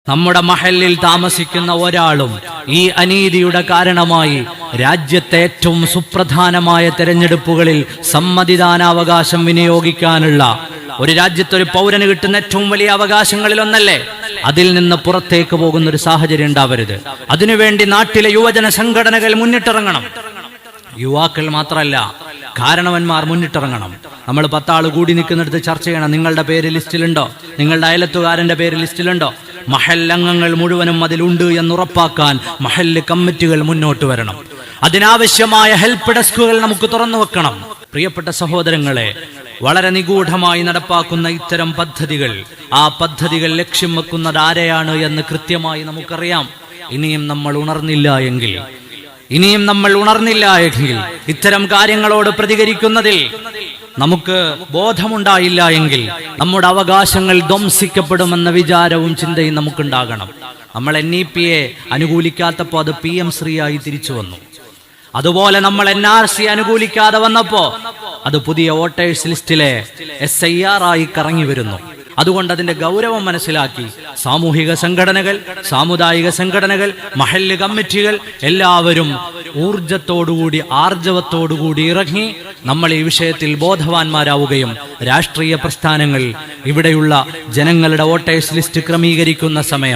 നമ്മുടെ മഹല്ലിൽ താമസിക്കുന്ന ഒരാളും ഈ അനീതിയുടെ കാരണമായി രാജ്യത്തെ ഏറ്റവും സുപ്രധാനമായ തെരഞ്ഞെടുപ്പുകളിൽ സമ്മതിദാനാവകാശം വിനിയോഗിക്കാനുള്ള ഒരു രാജ്യത്തൊരു പൗരന് കിട്ടുന്ന ഏറ്റവും വലിയ അവകാശങ്ങളിൽ ഒന്നല്ലേ, അതിൽ നിന്ന് പുറത്തേക്ക് പോകുന്ന ഒരു സാഹചര്യം ഉണ്ടാവരുത്. അതിനുവേണ്ടി നാട്ടിലെ യുവജന സംഘടനകൾ മുന്നിട്ടിറങ്ങണം. യുവാക്കൾ മാത്രമല്ല, കാരണവന്മാർ മുന്നിട്ടിറങ്ങണം. നമ്മൾ 10 ആൾ കൂടി നിൽക്കുന്നിടത്ത് ചർച്ച ചെയ്യണം. നിങ്ങളുടെ പേര് ലിസ്റ്റിലുണ്ടോ? നിങ്ങളുടെ അയലത്തുകാരന്റെ പേര് ലിസ്റ്റിലുണ്ടോ? മഹല്ലംഗങ്ങൾ മുഴുവനും അതിലുണ്ട് എന്നുറപ്പാക്കാൻ മഹല്ല് കമ്മിറ്റികൾ മുന്നോട്ട് വരണം. അതിനാവശ്യമായ ഹെൽപ്പ് ഡെസ്കുകൾ നമുക്ക് തുറന്നു വെക്കണം. പ്രിയപ്പെട്ട സഹോദരങ്ങളെ, വളരെ നിഗൂഢമായി നടപ്പാക്കുന്ന ഇത്തരം പദ്ധതികൾ, ആ പദ്ധതികൾ ലക്ഷ്യം വെക്കുന്നത് ആരെയാണ് എന്ന് കൃത്യമായി നമുക്കറിയാം. ഇനിയും നമ്മൾ ഉണർന്നില്ല എങ്കിൽ ഇത്തരം കാര്യങ്ങളോട് പ്രതികരിക്കുന്നതിൽ നമുക്ക് ബോധമുണ്ടായില്ല എങ്കിൽ നമ്മുടെ അവകാശങ്ങൾ ധ്വംസിക്കപ്പെടുമെന്ന വിചാരവും ചിന്തയും നമുക്കുണ്ടാകണം. നമ്മൾ NEP അനുകൂലിക്കാത്തപ്പോൾ അത് PM ശ്രീയായി തിരിച്ചു വന്നു. അതുപോലെ നമ്മൾ NRC അനുകൂലിക്കാതെ വന്നപ്പോ അത് പുതിയ വോട്ടേഴ്സ് ലിസ്റ്റിലെ SIR ആയി കറങ്ങി വരുന്നു. അതുകൊണ്ട് അതിന്റെ ഗൗരവം മനസ്സിലാക്കി സാമൂഹിക സംഘടനകൾ, സാമുദായിക സംഘടനകൾ, മഹല്ല് കമ്മിറ്റികൾ എല്ലാവരും ഊർജത്തോടുകൂടി ആർജവത്തോടുകൂടി ഇറങ്ങി നമ്മൾ ഈ വിഷയത്തിൽ ബോധവാന്മാരാവുകയും രാഷ്ട്രീയ പ്രസ്ഥാനങ്ങൾ ഇവിടെയുള്ള ജനങ്ങളുടെ വോട്ടേഴ്സ് ലിസ്റ്റ് ക്രമീകരിക്കുന്ന സമയം